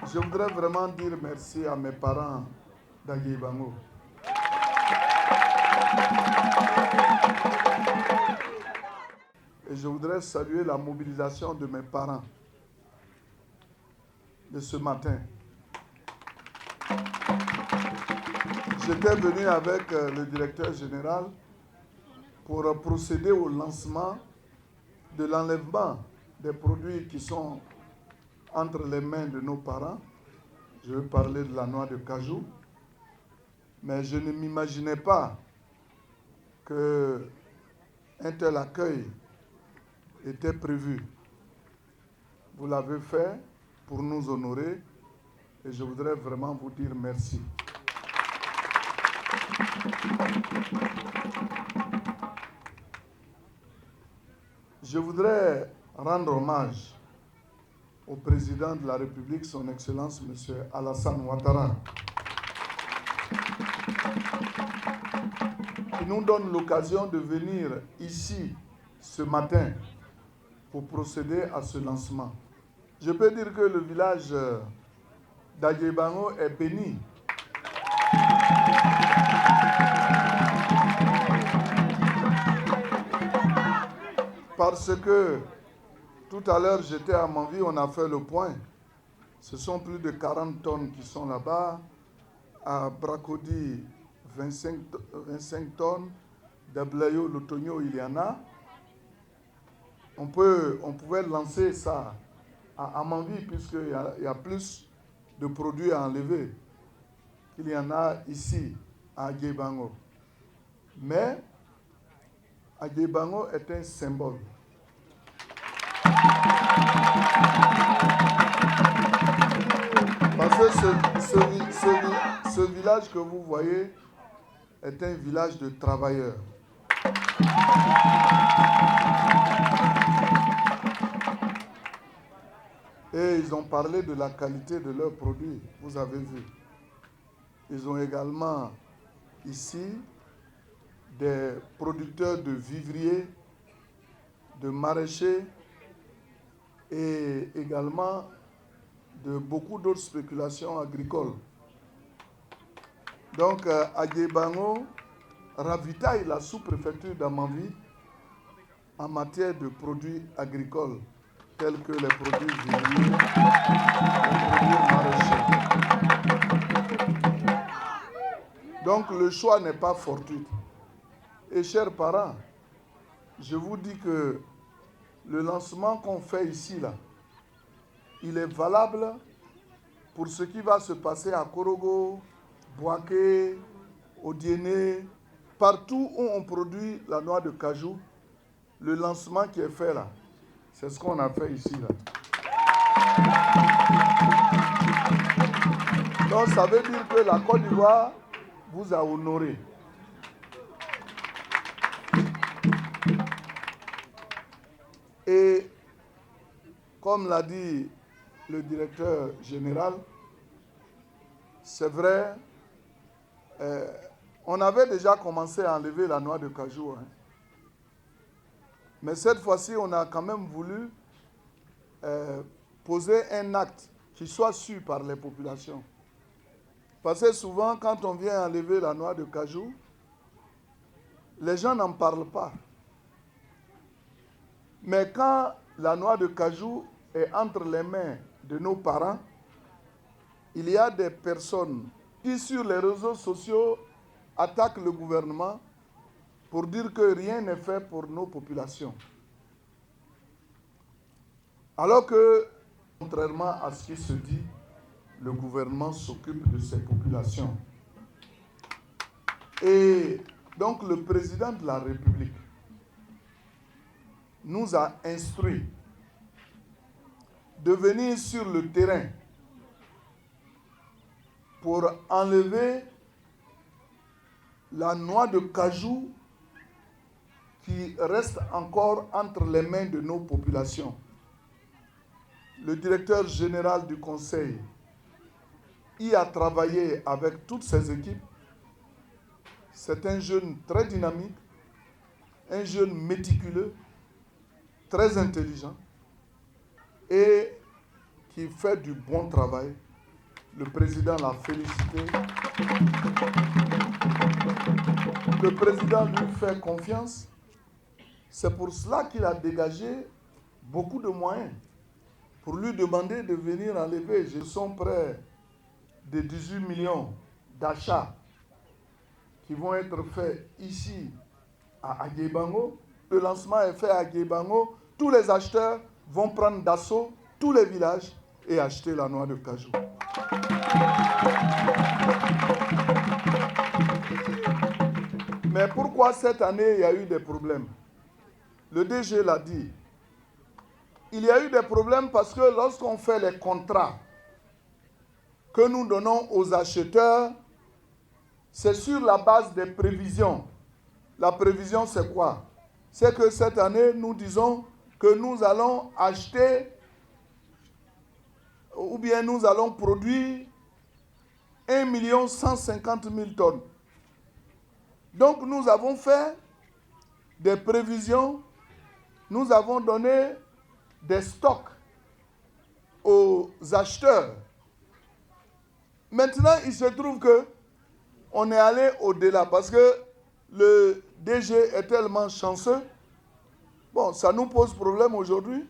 Je voudrais vraiment dire merci à mes parents d'Aguibango. Et je voudrais saluer la mobilisation de mes parents de ce matin. J'étais venu avec le directeur général pour procéder au lancement de l'enlèvement des produits qui sont entre les mains de nos parents. Je veux parler de la noix de cajou. Mais je ne m'imaginais pas qu'un tel accueil était prévu. Vous l'avez fait pour nous honorer et je voudrais vraiment vous dire merci. Je voudrais rendre hommage au président de la République, son Excellence, M. Alassane Ouattara, qui nous donne l'occasion de venir ici ce matin pour procéder à ce lancement. Je peux dire que le village d'Aguibango est béni. Parce que tout à l'heure, j'étais à Manvi, on a fait le point. Ce sont plus de 40 tonnes qui sont là-bas. À Bracodi, 25 tonnes. D'Ablayo, l'Otonio, il y en a. On pouvait lancer ça à Manvi puisqu'il y a plus de produits à enlever qu'il y en a ici à Aguibango. Mais Aguibango est un symbole. Parce que ce village que vous voyez est un village de travailleurs. Et ils ont parlé de la qualité de leurs produits, vous avez vu. Ils ont également ici des producteurs de vivriers, de maraîchers et également de beaucoup d'autres spéculations agricoles. Donc, Aguibango ravitaille la sous-préfecture d'Amanvi en matière de produits agricoles, tels que les produits vivriers, les produits maraîchers. Donc, le choix n'est pas fortuit. Et chers parents, je vous dis que le lancement qu'on fait ici, là, il est valable pour ce qui va se passer à Korogo, Boaké, Odiéné, partout où on produit la noix de cajou. Le lancement qui est fait là, c'est ce qu'on a fait ici là. Donc ça veut dire que la Côte d'Ivoire vous a honoré. Et comme l'a dit le directeur général, c'est vrai, on avait déjà commencé à enlever la noix de cajou. Hein. Mais cette fois-ci, on a quand même voulu poser un acte qui soit su par les populations. Parce que souvent, quand on vient enlever la noix de cajou, les gens n'en parlent pas. Mais quand la noix de cajou est entre les mains de nos parents, il y a des personnes qui, sur les réseaux sociaux, attaquent le gouvernement pour dire que rien n'est fait pour nos populations. Alors que, contrairement à ce qui se dit, le gouvernement s'occupe de ces populations. Et donc le président de la République nous a instruit de venir sur le terrain pour enlever la noix de cajou qui reste encore entre les mains de nos populations. Le directeur général du Conseil y a travaillé avec toutes ses équipes. C'est un jeune très dynamique, un jeune méticuleux, très intelligent et qui fait du bon travail. Le président l'a félicité. Le président lui fait confiance. C'est pour cela qu'il a dégagé beaucoup de moyens pour lui demander de venir enlever. Ils sont près de 18 millions d'achats qui vont être faits ici à Aguébango. Le lancement est fait à Aguébango. Tous les acheteurs vont prendre d'assaut tous les villages et acheter la noix de cajou. Mais pourquoi cette année il y a eu des problèmes? Le DG l'a dit. Il y a eu des problèmes parce que lorsqu'on fait les contrats que nous donnons aux acheteurs, c'est sur la base des prévisions. La prévision, c'est quoi? C'est que cette année, nous disons que nous allons acheter ou bien nous allons produire 1 150 000 tonnes. Donc nous avons fait des prévisions, nous avons donné des stocks aux acheteurs. Maintenant, il se trouve que on est allé au-delà parce que le DG est tellement chanceux. Bon, ça nous pose problème aujourd'hui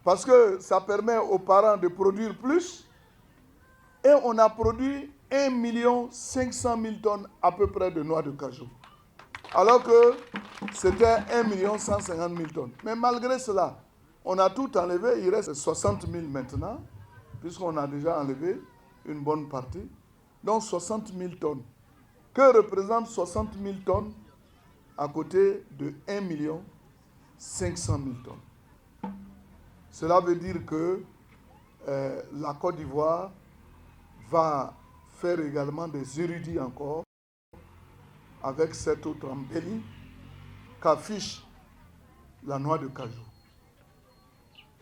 parce que ça permet aux parents de produire plus et on a produit 1 500 000 tonnes à peu près de noix de cajou. Alors que c'était 1 150 000 tonnes. Mais malgré cela, on a tout enlevé, il reste 60 000 maintenant, puisqu'on a déjà enlevé une bonne partie. Donc 60 000 tonnes. Que représente 60 000 tonnes à côté de 1 500 000 tonnes? Cela veut dire que la Côte d'Ivoire va faire également des érudits encore avec cette autre embellie qu'affiche la noix de cajou.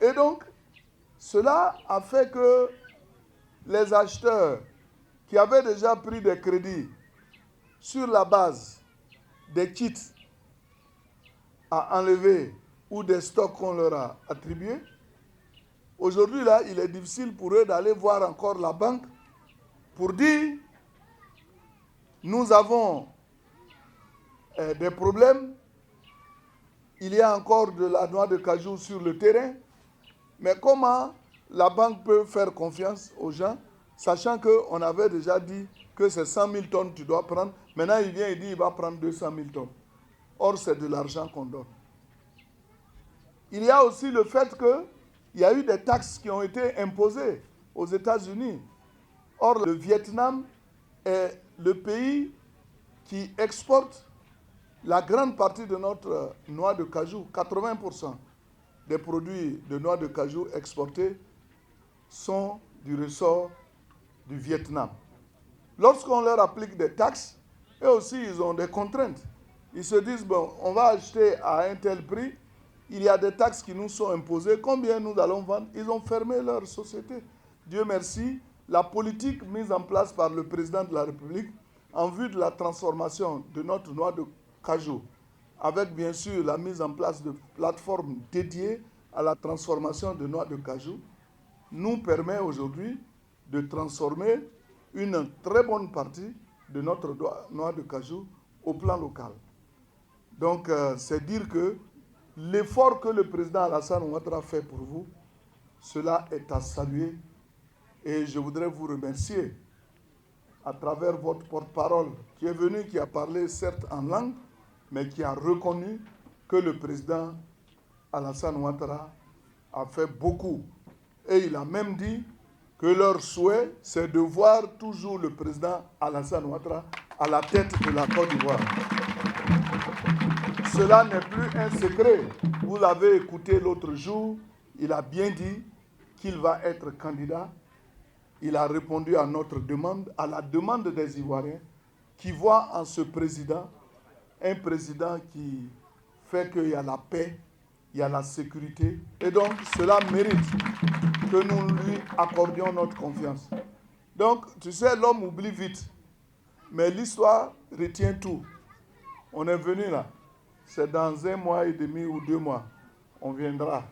Et donc, cela a fait que les acheteurs qui avaient déjà pris des crédits sur la base des kits à enlever ou des stocks qu'on leur a attribués, aujourd'hui, là, il est difficile pour eux d'aller voir encore la banque pour dire nous avons des problèmes, il y a encore de la noix de cajou sur le terrain, mais comment la banque peut faire confiance aux gens, sachant qu'on avait déjà dit que c'est 100 000 tonnes que tu dois prendre, maintenant il vient et dit qu'il va prendre 200 000 tonnes. Or, c'est de l'argent qu'on donne. Il y a aussi le fait qu'il y a eu des taxes qui ont été imposées aux États-Unis. Or, le Vietnam est le pays qui exporte la grande partie de notre noix de cajou. 80% des produits de noix de cajou exportés sont du ressort du Vietnam. Lorsqu'on leur applique des taxes, eux aussi, ils ont des contraintes. Ils se disent, bon, on va acheter à un tel prix, il y a des taxes qui nous sont imposées, combien nous allons vendre? Ils ont fermé leur société. Dieu merci, la politique mise en place par le président de la République en vue de la transformation de notre noix de cajou, avec bien sûr la mise en place de plateformes dédiées à la transformation de noix de cajou, nous permet aujourd'hui de transformer une très bonne partie de notre noix de cajou au plan local. Donc, c'est dire que l'effort que le président Alassane Ouattara fait pour vous, cela est à saluer. Et je voudrais vous remercier à travers votre porte-parole qui est venu, qui a parlé certes en langue, mais qui a reconnu que le président Alassane Ouattara a fait beaucoup. Et il a même dit que leur souhait, c'est de voir toujours le président Alassane Ouattara à la tête de la Côte d'Ivoire. Cela n'est plus un secret. Vous l'avez écouté l'autre jour, il a bien dit qu'il va être candidat. Il a répondu à notre demande, à la demande des Ivoiriens, qui voient en ce président un président qui fait qu'il y a la paix, il y a la sécurité. Et donc, cela mérite que nous lui accordions notre confiance. Donc, tu sais, l'homme oublie vite. Mais l'histoire retient tout. On est venu là. C'est dans 1 mois et demi ou 2 mois. On viendra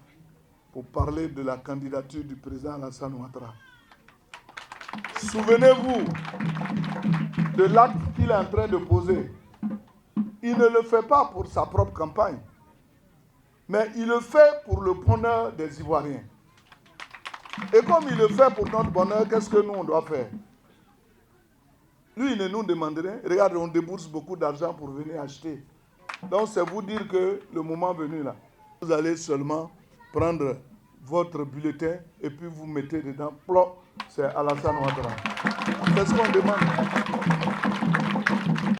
pour parler de la candidature du président Alassane Ouattara. Souvenez-vous de l'acte qu'il est en train de poser. Il ne le fait pas pour sa propre campagne, mais il le fait pour le bonheur des Ivoiriens. Et comme il le fait pour notre bonheur, qu'est-ce que nous, on doit faire? Lui, il ne nous demande rien. Regarde, on débourse beaucoup d'argent pour venir acheter. Donc, c'est vous dire que le moment venu, là, vous allez seulement prendre votre bulletin et puis vous mettez dedans, plop, c'est Alassane Ouattara. C'est ce qu'on demande.